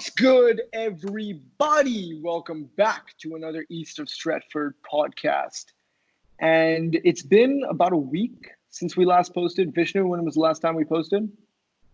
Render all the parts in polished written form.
What's good, everybody? Welcome back to another East of Stretford podcast. And it's been about a week since we last posted. Vishnu, when was the last time we posted?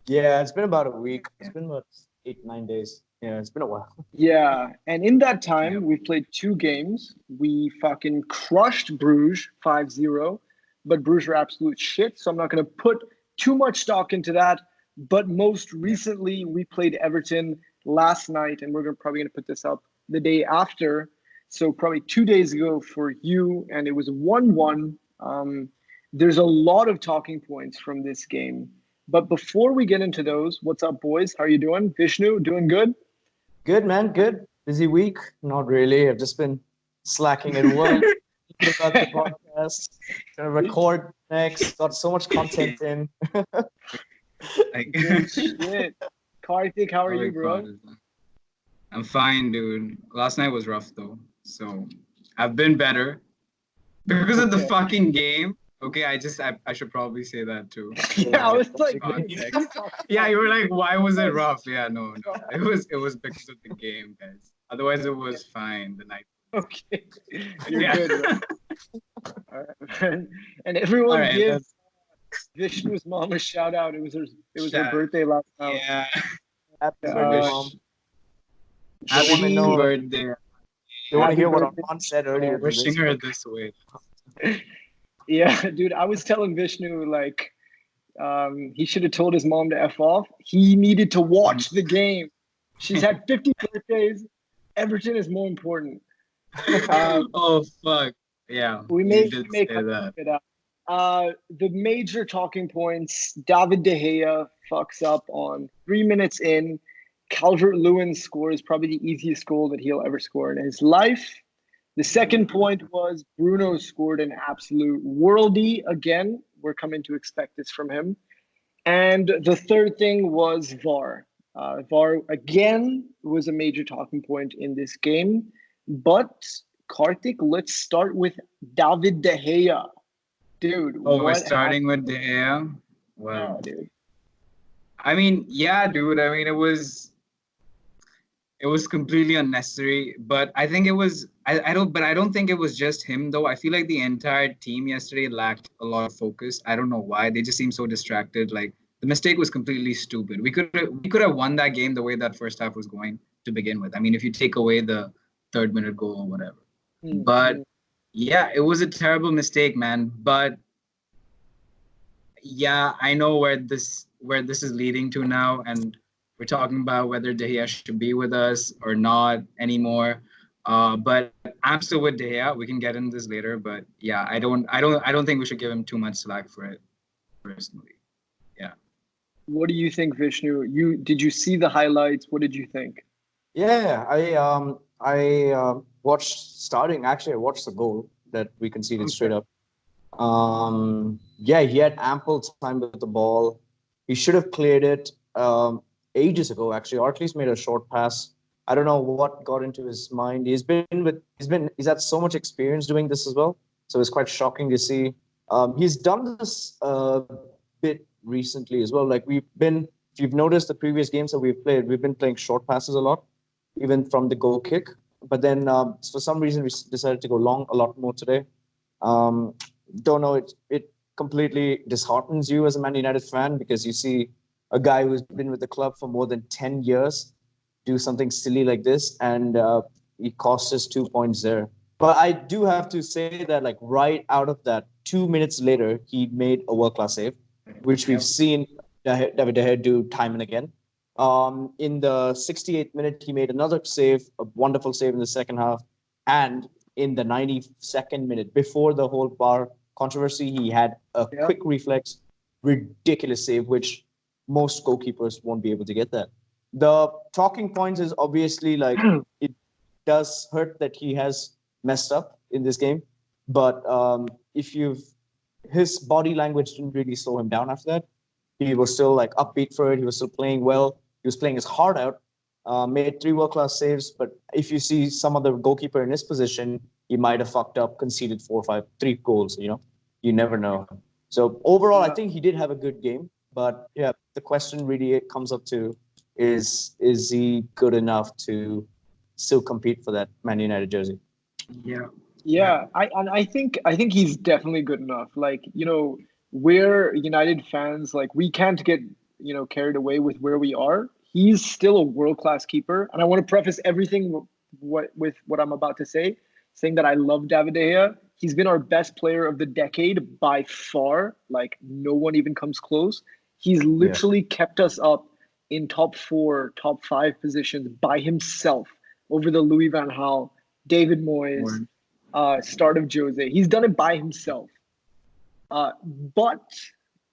Yeah, it's been about a week. It's been about 8-9 days. Yeah, it's been a while. Yeah, and in that time, we've played 2 games. We fucking crushed Bruges 5-0, but Bruges are absolute shit, so I'm not going to put too much stock into that. But most recently, we played Everton last night, and we're probably going to put this up the day after. So probably 2 days ago for you, and it was 1-1. There's a lot of talking points from this game. But before we get into those, what's up, boys? How are you doing? Vishnu, doing good? Good, man. Good. Busy week? Not really. I've just been slacking at work. Thinking about the podcast. Gonna record next. Got so much content in. Good shit. Karthik, how are you, bro? I'm fine, dude. Last night was rough, though. So I've been better. Because of the fucking game. Okay, I should probably say that too. Yeah, I was like, yeah, you were like, why was it rough? Yeah, no. It was because of the game, guys. Otherwise, it was fine the night. Okay, you're good. All right, and everyone gives Vishnu's mom a shout out. It was her birthday last night. Yeah. Happy birthday, Mom. Happy birthday. You want to hear what Arman said earlier? Wishing her this way. Yeah, dude, I was telling Vishnu, like, he should have told his mom to F off. He needed to watch the game. She's had 50 birthdays. Everton is more important. Oh, fuck. Yeah, we may cut it out. The major talking points, David De Gea fucks up on 3 minutes in. Calvert-Lewin scores probably the easiest goal that he'll ever score in his life. The second point was Bruno scored an absolute worldie again. We're coming to expect this from him. And the third thing was VAR. VAR, again, was a major talking point in this game. But, Karthik, let's start with David De Gea. Dude, we're starting with De Gea? Well, yeah, dude. I mean, yeah, dude. I mean, it was completely unnecessary, but I think it was. I don't think it was just him though. I feel like the entire team yesterday lacked a lot of focus. I don't know why. They just seemed so distracted. Like the mistake was completely stupid. We could have won that game the way that first half was going to begin with. I mean, if you take away the 3rd minute goal or whatever. Mm-hmm. But yeah, it was a terrible mistake, man. But yeah, I know where this is leading to now, and we're talking about whether De Gea should be with us or not anymore. But I'm still with De Gea. We can get into this later. But yeah, I don't think we should give him too much slack for it, personally. Yeah. What do you think, Vishnu? Did you see the highlights? What did you think? Yeah, I watched starting. Actually, I watched the goal that we conceded straight up. Yeah, he had ample time with the ball. He should have cleared it ages ago, actually, or at least made a short pass. I don't know what got into his mind. He's had so much experience doing this as well, so it's quite shocking to see. He's done this a bit recently as well. Like if you've noticed the previous games that we've been playing short passes a lot, even from the goal kick. But then for some reason we decided to go long a lot more today. Don't know. It completely disheartens you as a Man United fan because you see a guy who's been with the club for more than 10 years do something silly like this, and it cost us 2 points there. But I do have to say that, like, right out of that, 2 minutes later, he made a world-class save, which we've seen David De Gea do time and again. In the 68th minute, he made another save, a wonderful save in the second half, and in the 92nd minute, before the whole VAR controversy, he had a quick reflex, ridiculous save, which most goalkeepers won't be able to get that. The talking points is obviously like it does hurt that he has messed up in this game, but his body language didn't really slow him down after that. He was still like upbeat for it. He was still playing well. He was playing his heart out. Made 3 world-class saves, but if you see some other goalkeeper in his position, he might have fucked up, conceded 3 goals. You never know. So overall, I think he did have a good game. But yeah, the question really comes up to is he good enough to still compete for that Man United jersey? Yeah. Yeah, I think he's definitely good enough. Like, we're United fans, like we can't get, carried away with where we are. He's still a world-class keeper. And I want to preface everything with what I'm about to say, saying that I love David De Gea. He's been our best player of the decade by far. Like no one even comes close. He's Yeah. literally kept us up in top 4, top 5 positions by himself over the Louis van Gaal, David Moyes, start of Jose. He's done it by himself. But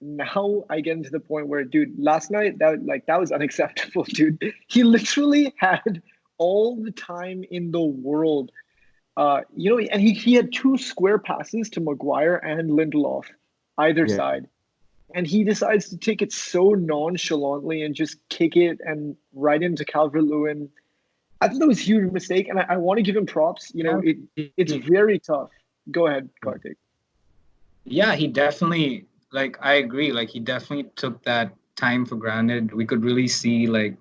now I get into the point where, dude, last night that was unacceptable, dude. He literally had all the time in the world. And he had 2 square passes to Maguire and Lindelof, either Yeah. side. And he decides to take it so nonchalantly and just kick it and right into Calvert-Lewin. I thought that was a huge mistake, and I want to give him props. It's very tough. Go ahead, Kartik. Yeah, he definitely, like, I agree. Like, he definitely took that time for granted. We could really see, like,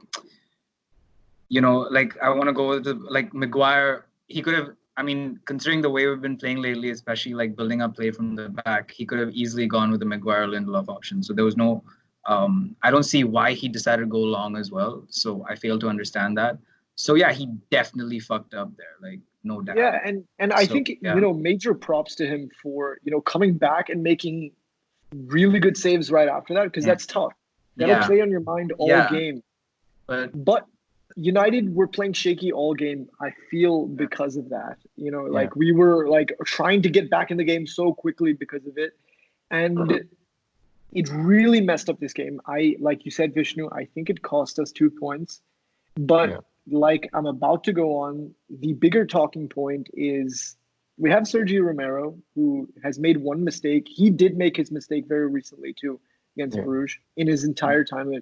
like, I want to go with like, Maguire. He could have, I mean, considering the way we've been playing lately, especially, like, building up play from the back, he could have easily gone with the Maguire-Lindelof option. So there was no, I don't see why he decided to go long as well. So I fail to understand that. So, yeah, he definitely fucked up there, like, no doubt. Yeah, and I So, think yeah. major props to him for coming back and making really good saves right after that, because that's tough. That'll play on your mind all game. But United were playing shaky all game, I feel, because of that. Like we were like trying to get back in the game so quickly because of it. And it really messed up this game. Like you said, Vishnu, I think it cost us 2 points. But like I'm about to go on, the bigger talking point is we have Sergio Romero, who has made one mistake. He did make his mistake very recently too against Bruges in his entire time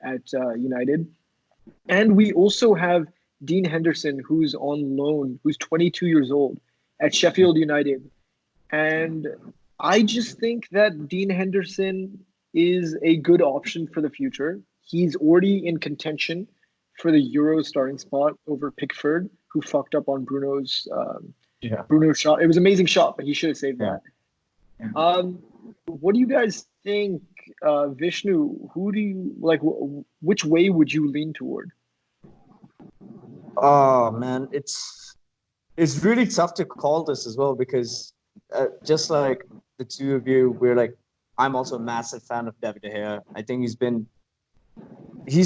at United. And we also have Dean Henderson, who's on loan, who's 22 years old at Sheffield United. And I just think that Dean Henderson is a good option for the future. He's already in contention for the Euro starting spot over Pickford, who fucked up on Bruno's shot. It was an amazing shot, but he should have saved that. What do you guys think, Vishnu? Who do you like? Which way would you lean toward? Oh man, it's really tough to call this as well because just like the two of you, I'm also a massive fan of David De Gea. I think he's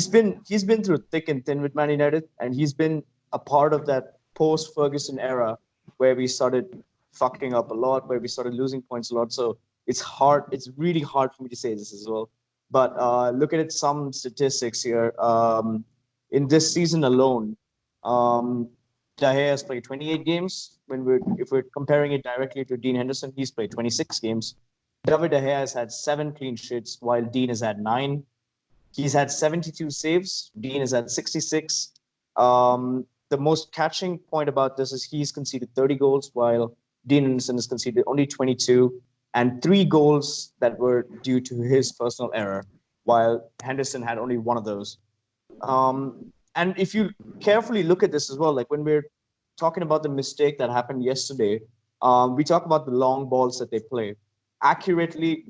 been through thick and thin with Man United, and he's been a part of that post-Ferguson era where we started fucking up a lot, where we started losing points a lot. So it's really hard for me to say this as well. But look at some statistics here. In this season alone, De Gea has played 28 games. If we're comparing it directly to Dean Henderson, he's played 26 games. David De Gea has had 7 clean sheets, while Dean has had 9. He's had 72 saves. Dean has had 66. The most catching point about this is he's conceded 30 goals, while Dean Henderson has conceded only 22, and 3 goals that were due to his personal error, while Henderson had only 1 of those. And if you carefully look at this as well, like when we're talking about the mistake that happened yesterday, we talk about the long balls that they play. Accurately,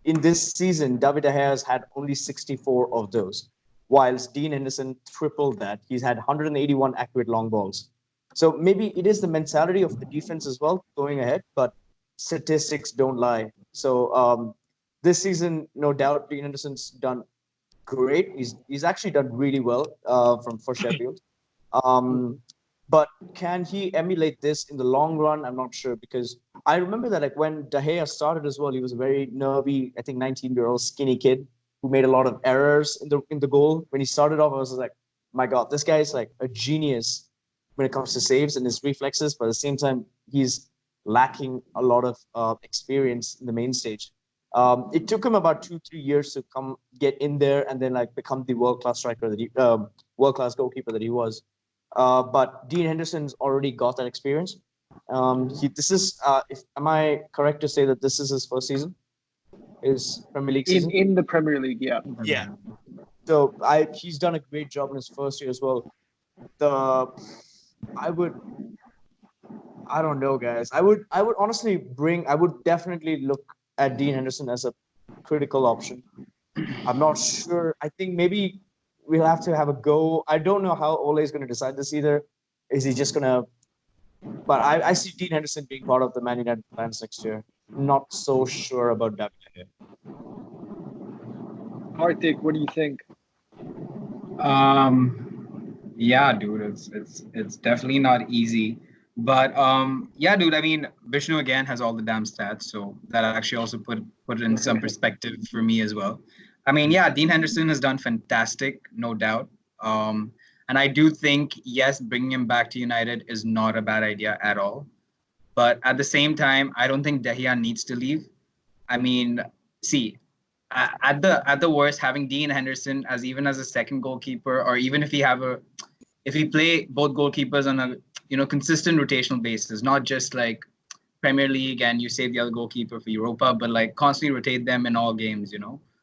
in this season, David De Gea has had only 64 of those, whilst Dean Henderson tripled that. He's had 181 accurate long balls. So maybe it is the mentality of the defense as well going ahead, but statistics don't lie. So this season, no doubt, Dean Henderson's done great. He's actually done really well for Sheffield. But can he emulate this in the long run? I'm not sure, because I remember that like when De Gea started as well, he was a very nervy, I think 19-year-old skinny kid who made a lot of errors in the goal. When he started off, I was like, my God, this guy is like a genius when it comes to saves and his reflexes. But at the same time, he's lacking a lot of experience in the main stage. It took him about 2-3 years to get in there and then like become the world-class striker world-class goalkeeper that he was. But Dean Henderson's already got that experience. Am I correct to say that this is his first season? His Premier League season? In the Premier League, yeah. Yeah. So he's done a great job in his first year as well. I would I don't know, guys. I would honestly I would definitely look at Dean Henderson as a critical option. I'm not sure. I think maybe we'll have to have a go. I don't know how Ole is going to decide this either. Is he just going to? But I see Dean Henderson being part of the Man United plans next year. Not so sure about David De Gea. Hardik, what do you think? Yeah, dude, it's definitely not easy. But yeah, dude, I mean, Vishnu again has all the damn stats, so that actually also put it in some perspective for me as well. I mean, yeah, Dean Henderson has done fantastic, no doubt. And I do think, yes, bringing him back to United is not a bad idea at all. But at the same time, I don't think De Gea needs to leave. I mean, see, at the worst, having Dean Henderson as even as a second goalkeeper, or even if we play both goalkeepers on a consistent rotational basis, not just like Premier League and you save the other goalkeeper for Europa, but like constantly rotate them in all games.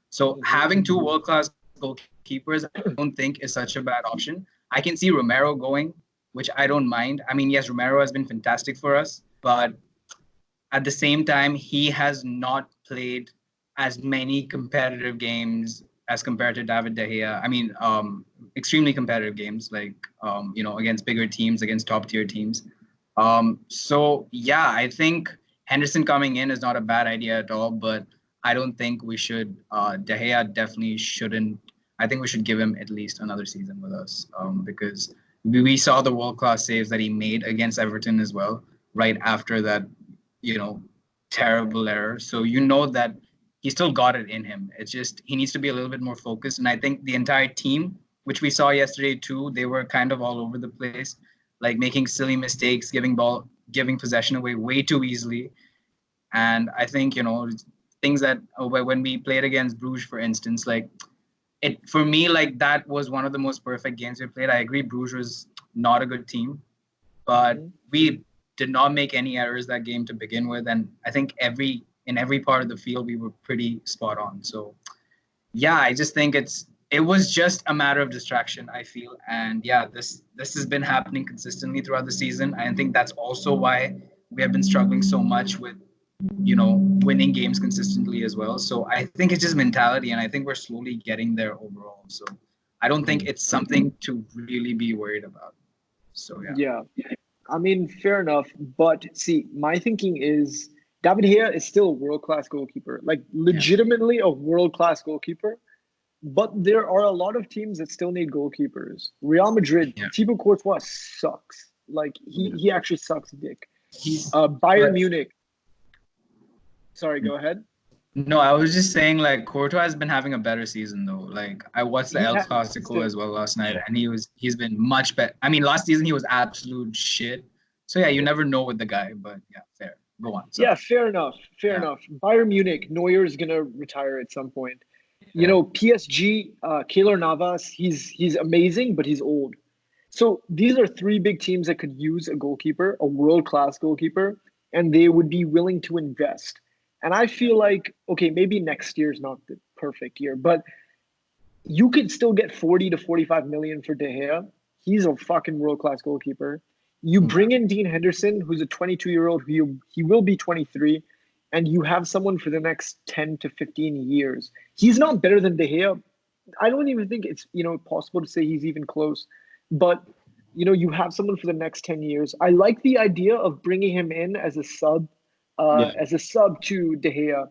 So having two world-class goalkeepers, I don't think is such a bad option. I can see Romero going, which I don't mind. I mean, yes, Romero has been fantastic for us, but at the same time, he has not played as many competitive games as compared to David De Gea. I mean, extremely competitive games, like against bigger teams, against top tier teams. So yeah, I think Henderson coming in is not a bad idea at all, but I don't think we should. De Gea definitely shouldn't. I think we should give him at least another season with us, because we saw the world class saves that he made against Everton as well, right after that you know, terrible error. So that he still got it in him. It's just he needs to be a little bit more focused. And I think the entire team, which we saw yesterday too, they were kind of all over the place, like making silly mistakes, giving possession away way too easily. And I think, things that when we played against Bruges, for instance, like it for me, like that was one of the most perfect games we played. I agree, Bruges was not a good team, but we did not make any errors that game to begin with. And I think in every part of the field, we were pretty spot on. So yeah, I just think it was just a matter of distraction, I feel. And yeah, this has been happening consistently throughout the season. I think that's also why we have been struggling so much with, winning games consistently as well. So I think it's just mentality, and I think we're slowly getting there overall. So I don't think it's something to really be worried about. So yeah. Yeah. I mean, fair enough. But see, my thinking is David Gea is still a world-class goalkeeper, like legitimately a world-class goalkeeper. But there are a lot of teams that still need goalkeepers. Real Madrid, Thibaut Courtois sucks. Like he actually sucks dick. Bayern Munich. Sorry, go ahead. No, I was just saying, like, Courtois has been having a better season though. Like, I watched the El Clasico as well last night, and he's been much better. I mean, last season he was absolute shit. So yeah, you never know with the guy, but yeah, fair. Go on. Sorry. Yeah, fair enough. Fair enough. Bayern Munich, Neuer's gonna retire at some point. PSG, Keylor Navas, he's amazing, but he's old. So these are three big teams that could use a goalkeeper, a world-class goalkeeper, and they would be willing to invest. And I feel like, okay, maybe next year is not the perfect year, but you could still get 40 to 45 million for De Gea. He's a fucking world-class goalkeeper. You bring in Dean Henderson, who's a 22-year-old, he will be 23, and you have someone for the next 10 to 15 years. He's not better than De Gea. I don't even think it's, possible to say he's even close. But, you have someone for the next 10 years. I like the idea of bringing him in as a sub to De Gea.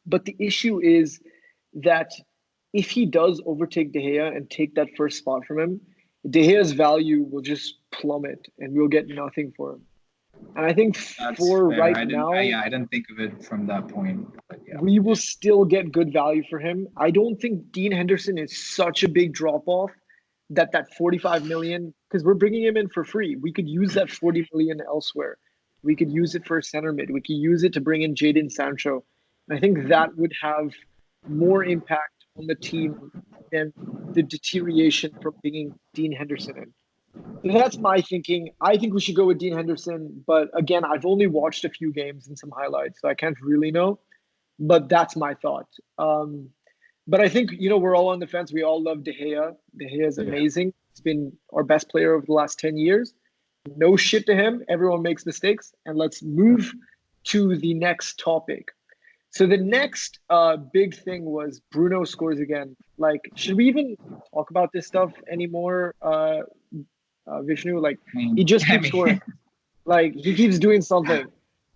But the issue is that if he does overtake De Gea and take that first spot from him, De Gea's value will just plummet and we'll get nothing for him. And I think That's for fair. right now, I didn't think of it from that point. But yeah. We will still get good value for him. I don't think Dean Henderson is such a big drop off that 45 million, because we're bringing him in for free. We could use that 40 million elsewhere. We could use it for a center mid. We could use it to bring in Jadon Sancho. And I think that would have more impact on the team than the deterioration from bringing Dean Henderson in. So that's my thinking. I think we should go with Dean Henderson. But again, I've only watched a few games and some highlights, so I can't really know. But that's my thought. But I think, we're all on the fence. We all love De Gea. De Gea is amazing. He's been our best player over the last 10 years. No shit to him. Everyone makes mistakes. And let's move to the next topic. So the next big thing was Bruno scores again. Like, should we even talk about this stuff anymore, Vishnu? Like, he just keeps scoring. Like, he keeps doing something.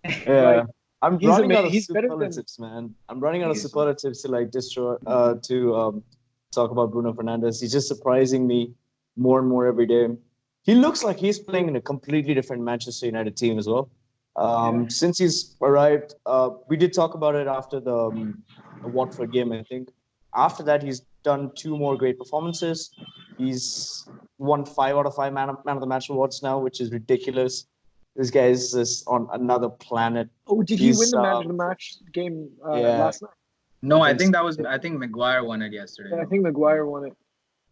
Yeah. Like, I'm he's running out amazing. of He's better than. superlatives, man. I'm running out of superlatives to like destroy talk about Bruno Fernandes. He's just surprising me more and more every day. He looks like he's playing in a completely different Manchester United team as well. Since he's arrived, we did talk about it after the Watford game, I think. After that, he's done 2 more great performances. He's won 5 out of 5 man of the match awards now, which is ridiculous. This guy is just on another planet. Oh, did he win the man of the match game last night? No, I think Maguire won it yesterday. Yeah, I think Maguire won it.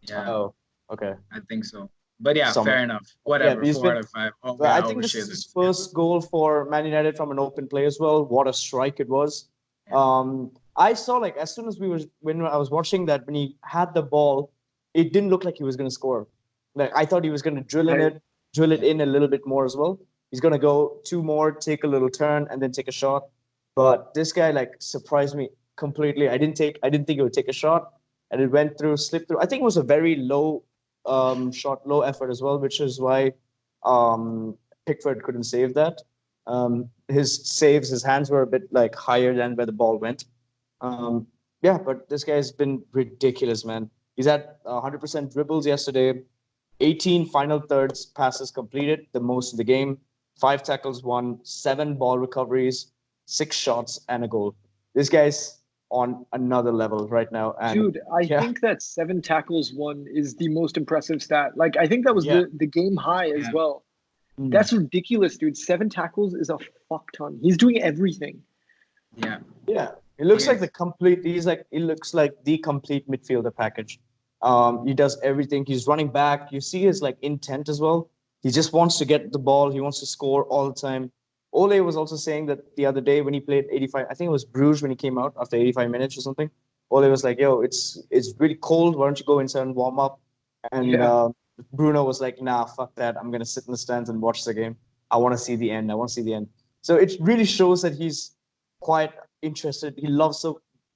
Yeah. Oh, okay. I think so. But yeah, fair enough. Whatever. Yeah, 4 out of 5. Oh, I think this is his first goal for Man United from an open play as well. What a strike it was. I saw like as soon as when I was watching that, when he had the ball, it didn't look like he was going to score. Like I thought he was going to drill it in a little bit more as well. He's going to go 2 more, take a little turn, and then take a shot. But this guy like surprised me completely. I didn't think he would take a shot, and it went through, slipped through. I think it was a very low shot, low effort as well, which is why Pickford couldn't save that. His hands were a bit like higher than where the ball went. But this guy's been ridiculous, man. He's at 100% dribbles yesterday, 18 final thirds passes completed, the most in the game, 5 tackles won, 7 ball recoveries, 6 shots, and a goal. This guy's on another level right now. And dude, I think that 7 tackles won is the most impressive stat. Like, I think that was the game high as well. That's ridiculous, dude. 7 tackles is a fuck ton. He's doing everything. Yeah. Yeah. He looks like he looks like the complete midfielder package. He does everything. He's running back. You see his like intent as well. He just wants to get the ball. He wants to score all the time. Ole was also saying that the other day when he played 85, I think it was Bruges when he came out after 85 minutes or something. Ole was like, "Yo, it's really cold. Why don't you go inside and warm up?" And Bruno was like, "Nah, fuck that. I'm gonna sit in the stands and watch the game. I want to see the end. So it really shows that he's quite interested. He loves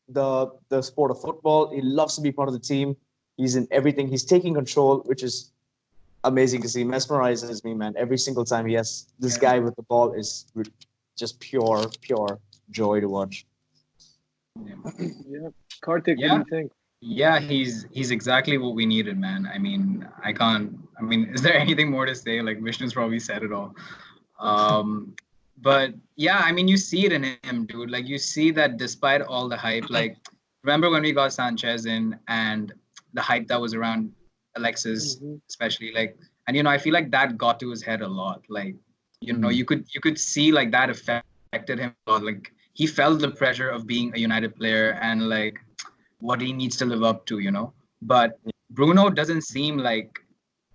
the sport of football. He loves to be part of the team. He's in everything. He's taking control, which is amazing to see. Mesmerizes me, man. Every single time he has this guy with the ball is just pure joy to watch. Yeah. Karthik, what do you think? Yeah, he's exactly what we needed, man. Is there anything more to say? Like Vishnu's probably said it all. But yeah, I mean, you see it in him, dude. Like you see that despite all the hype, like remember when we got Sanchez in and the hype that was around Alexis, especially and I feel like that got to his head a lot. Like, you could see like that affected him a lot. Like he felt the pressure of being a United player and like what he needs to live up to. But Bruno doesn't seem like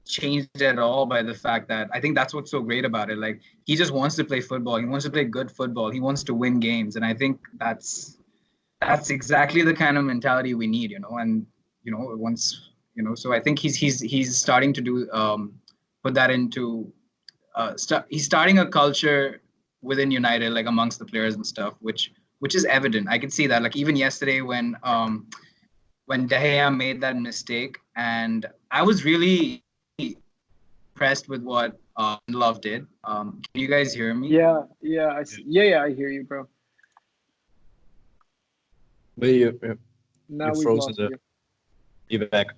changed at all by the fact that I think that's what's so great about it. Like he just wants to play football. He wants to play good football. He wants to win games. And I think that's exactly the kind of mentality we need, and so I think he's starting to do put that into he's starting a culture within United, like amongst the players and stuff, which is evident. I can see that. Like even yesterday when De Gea made that mistake, and I was really impressed with what Love did. Can you guys hear me? Yeah, I hear you, bro. But you're frozen. You're back.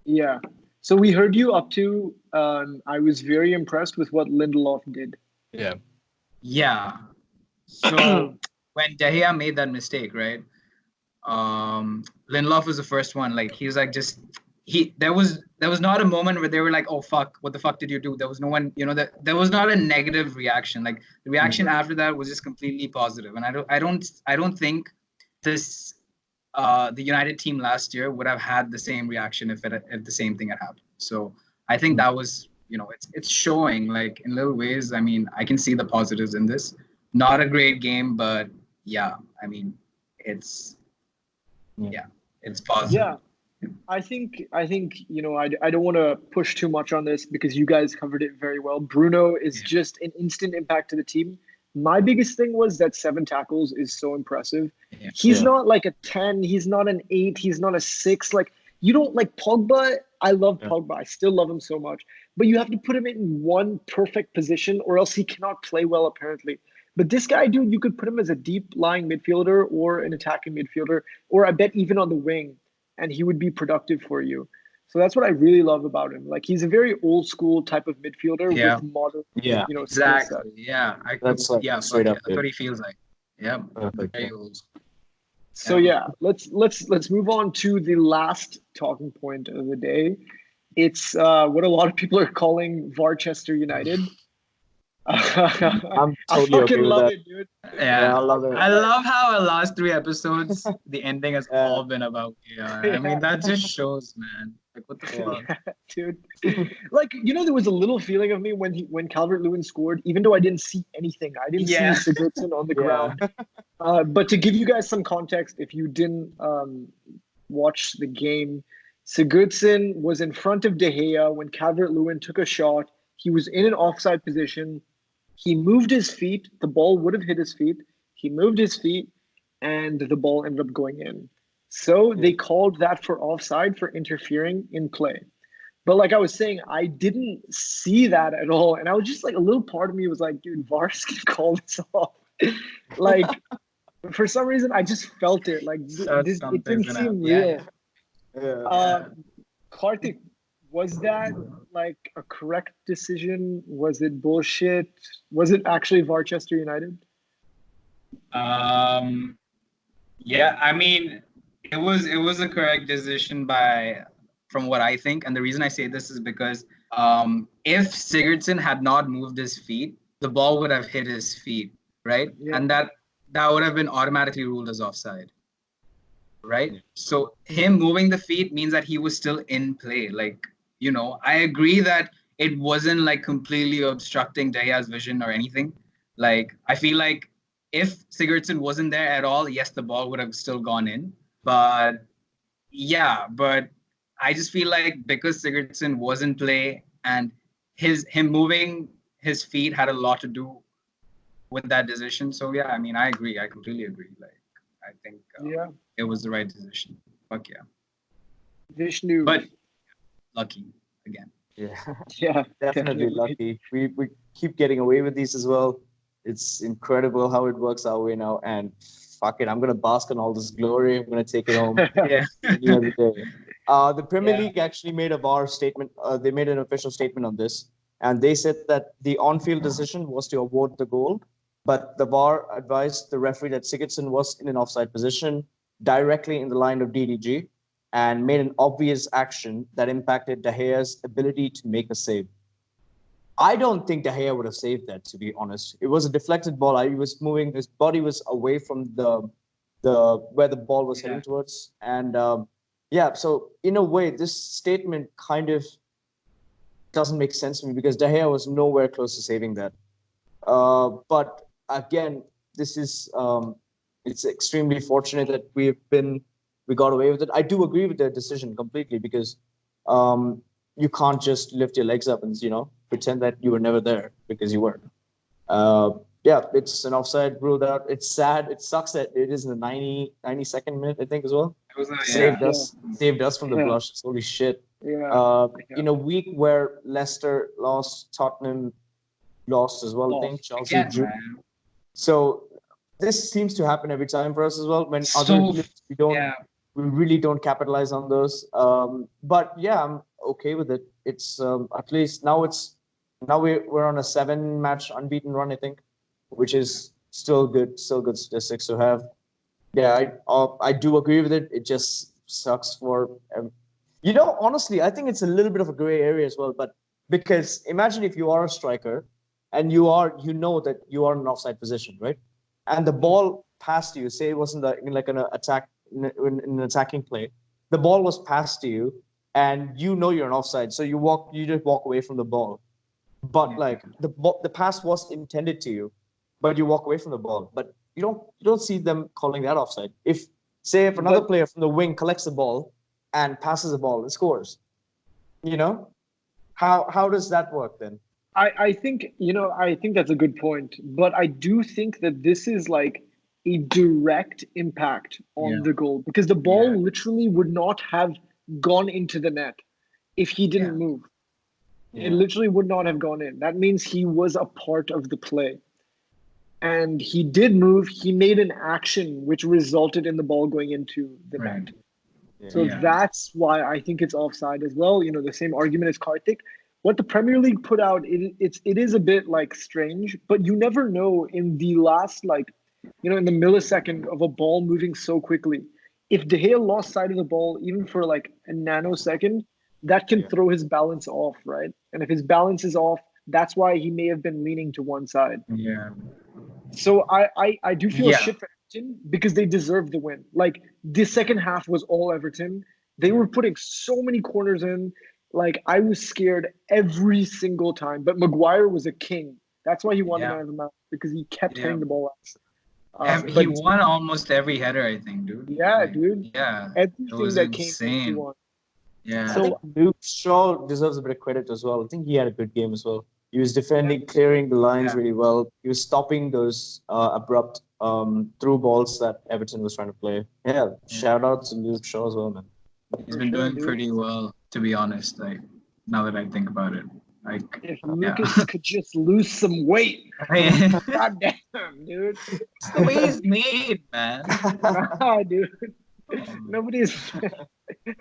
Yeah. So we heard you up to. I was very impressed with what Lindelof did. Yeah. Yeah. So when De Gea made that mistake, right? Lindelof was the first one. Like he was like there was not a moment where they were like, "Oh fuck, what the fuck did you do?" There was no one, there was not a negative reaction. Like the reaction after that was just completely positive. And I don't think this the United team last year would have had the same reaction if the same thing had happened. So I think that was, it's showing like in little ways. I mean, I can see the positives in this. Not a great game, but yeah, I mean, it's it's positive. Yeah. I think I don't want to push too much on this because you guys covered it very well. Bruno is Yeah. just an instant impact to the team. My biggest thing was that 7 tackles is so impressive. Yeah. He's not like a 10, he's not an 8, he's not a 6. Like you don't like Pogba. I love Pogba. I still love him so much. But you have to put him in one perfect position or else he cannot play well apparently. But this guy, dude, you could put him as a deep lying midfielder or an attacking midfielder, or I bet even on the wing, and he would be productive for you. So that's what I really love about him. Like he's a very old school type of midfielder Yeah. with modern, Yeah. skill set. Exactly. Yeah. That's like straight up, That's what he feels like. Yeah. Perfect. Very old. So yeah, let's move on to the last talking point of the day. It's what a lot of people are calling Varchester United. I'm I totally fucking okay with love that. it, dude. Yeah, I Yeah. love it. I love how our last 3 episodes, the ending has Yeah. all been about AR. I mean, that just shows, man. Like, what the Yeah. fuck? Dude. Like, there was a little feeling of me when Calvert-Lewin scored, even though I didn't see anything. I didn't Yeah. see Sigurdsson on the Yeah. ground. But to give you guys some context, if you didn't watch the game, Sigurdsson was in front of De Gea when Calvert-Lewin took a shot. He was in an offside position. He moved his feet. The ball would have hit his feet. He moved his feet, and the ball ended up going in. So they called that for offside for interfering in play. But like I was saying, I didn't see that at all. And I was just like, a little part of me was like, dude, VAR's gonna call this off. Like, for some reason, I just felt it. Like, it Something's didn't gonna seem happen. real. Yeah. Karthik, was that like a correct decision? Was it bullshit? Was it actually Varchester United? Yeah, I mean, it was a correct decision from what I think, and the reason I say this is because if Sigurdsson had not moved his feet, the ball would have hit his feet, right? Yeah. And that would have been automatically ruled as offside, right? So him moving the feet means that he was still in play. Like, I agree that it wasn't like completely obstructing De Gea's vision or anything. Like, I feel like if Sigurdsson wasn't there at all, yes, the ball would have still gone in. But I just feel like because Sigurdsson was in play and him moving his feet had a lot to do with that decision. So yeah, I mean, I agree. I completely agree. Like, I think it was the right decision. Fuck yeah. Vishnu. But lucky again. Yeah. Yeah, Definitely lucky. We keep getting away with these as well. It's incredible how it works our way now. And fuck it, I'm gonna bask in all this glory. I'm gonna take it home Yeah. any other day. The Premier Yeah. League actually made a VAR statement. They made an official statement on this, and they said that the on-field decision was to award the goal, but the VAR advised the referee that Sigurdsson was in an offside position directly in the line of DDG, and made an obvious action that impacted De Gea's ability to make a save. I don't think De Gea would have saved that, to be honest. It was a deflected ball. He was moving. His body was away from the where the ball was heading towards. And so in a way, this statement kind of doesn't make sense to me because De Gea was nowhere close to saving that. But again, this is it's extremely fortunate that we got away with it. I do agree with the decision completely because you can't just lift your legs up and pretend that you were never there because you weren't. It's an offside ruled out. It's sad. It sucks that it is in the 92nd minute, I think, as well. Saved us from the blush. Holy shit. Yeah. In a week where Leicester lost, Tottenham lost as well, I think. Chelsea drew. So this seems to happen every time for us as well. When other teams, we really don't capitalize on those. But yeah, I'm okay with it. It's at least now we're on a 7-match unbeaten run, I think, which is still good statistics to have. Yeah, I do agree with it. It just sucks for honestly, I think it's a little bit of a gray area as well. But because imagine if you are a striker and you know that you are in an offside position, right? And the ball passed you. Say it wasn't like an attack in an attacking play. The ball was passed to you, and you're an offside. So you just walk away from the ball. But like the pass was intended to you, but you walk away from the ball. But you don't see them calling that offside. If Say if another player from the wing collects the ball and passes the ball and scores, you know, how does that work then? I think, I think that's a good point. But I do think that this is like a direct impact on the goal because the ball literally would not have gone into the net if he didn't move. It literally would not have gone in. That means he was a part of the play. And he did move. He made an action which resulted in the ball going into the net. So that's why I think it's offside as well. The same argument as Karthik. What the Premier League put out, it is a bit like strange, but you never know in the last in the millisecond of a ball moving so quickly. If De Gea lost sight of the ball, even for like a nanosecond, that can throw his balance off, right? And if his balance is off, that's why he may have been leaning to one side. Yeah. So I do feel shit for Everton because they deserve the win. Like the second half was all Everton. They were putting so many corners in. Like I was scared every single time. But Maguire was a king. That's why he won man of the match because he kept hitting the ball out. He won almost every header, I think, dude. Yeah, dude. Yeah. Everything it was that insane. came, he won. Yeah. So Luke Shaw deserves a bit of credit as well. I think he had a good game as well. He was defending, clearing the lines really well. He was stopping those abrupt through balls that Everton was trying to play. Yeah, shout out to Luke Shaw as well, man. He's been doing pretty well, to be honest. Like now that I think about it, like if Lucas could just lose some weight, god damn, dude. It's the way he's made, man. Nah, dude. Nobody's.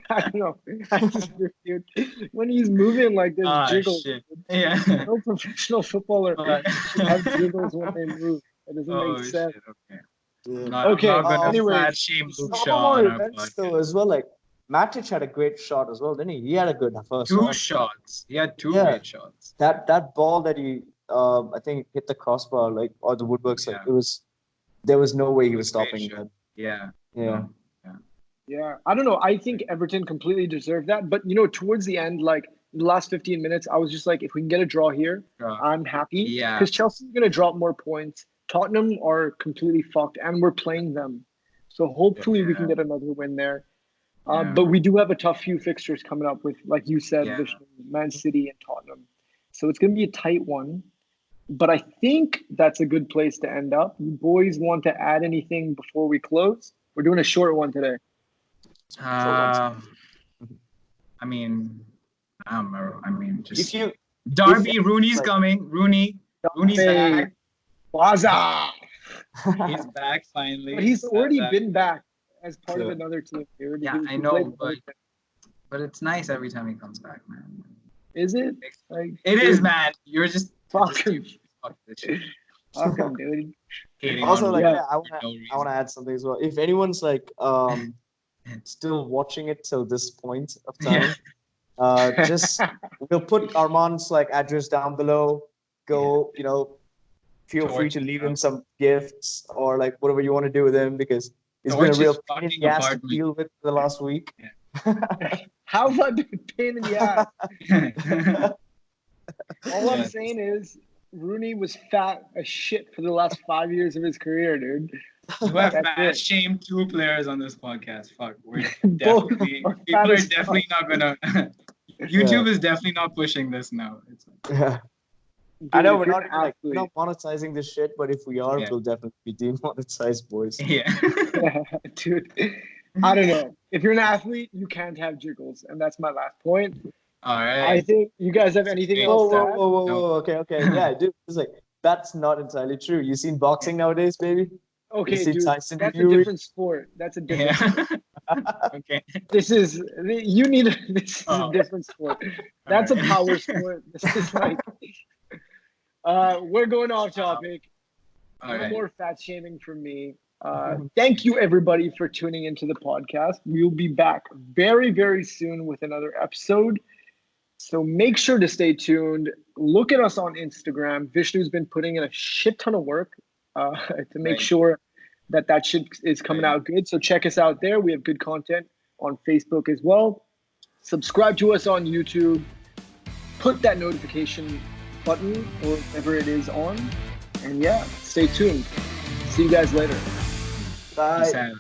I don't know. Dude, when he's moving like this, jiggles. Shit. No professional footballer have jiggles when they move. It doesn't make sense. Shit, okay. Okay. Anyway, fat shame Luke Shaw on our podcast. As well, like Matic had a great shot as well, didn't he? He had a good first. Two shots. He had two great shots. That ball that he, I think, hit the crossbar, like or the woodworks. Like it was, there was no way he was stopping that. Yeah. Yeah, I don't know. I think Everton completely deserved that. But, towards the end, like the last 15 minutes, I was just like, if we can get a draw here, I'm happy. Yeah. Because Chelsea's going to drop more points. Tottenham are completely fucked, and we're playing them. So hopefully we can get another win there. But we do have a tough few fixtures coming up with, like you said, Man City and Tottenham. So it's going to be a tight one. But I think that's a good place to end up. You boys want to add anything before we close? We're doing a short one today. I mean, just Derby. Rooney's coming. Rooney's back. Baza. He's back finally. But he's already been back as part of another team. Dude. Yeah, I know, but it's nice every time he comes back, man. Is it? Like, it is, man. You're just fuck him. Fuck this shit. Fuck him, dude. Also, like, I want to add something as well. If anyone's like still watching it till this point of time, just we'll put Armand's like address down below. Go, feel free to leave him some gifts or like whatever you want to do with him because it's been a real pain in the ass to deal with the last week. How about the pain in the ass? All I'm saying is Rooney was fat as shit for the last 5 years of his career, dude. You have fat shamed two players on this podcast. Fuck, we're definitely people are definitely not gonna. YouTube is definitely not pushing this now. It's like, dude, I know we're not monetizing this shit, but if we are, we'll definitely be demonetized, boys. Yeah, dude. I don't know. If you're an athlete, you can't have jiggles, and that's my last point. All right. I think you guys have anything else? Whoa. Okay. Yeah, dude. It's like that's not entirely true. You seen boxing nowadays, baby? Okay, dude. That's a different sport. That's a different sport. Okay. This is a different sport. That's a power sport. This is like we're going off topic. No more fat shaming from me. Thank you everybody for tuning into the podcast. We'll be back very, very soon with another episode. So make sure to stay tuned. Look at us on Instagram. Vishnu's been putting in a shit ton of work to make sure that shit is coming out good. So check us out there. We have good content on Facebook as well. Subscribe to us on YouTube. Put that notification button or whatever it is on. And stay tuned. See you guys later. Bye.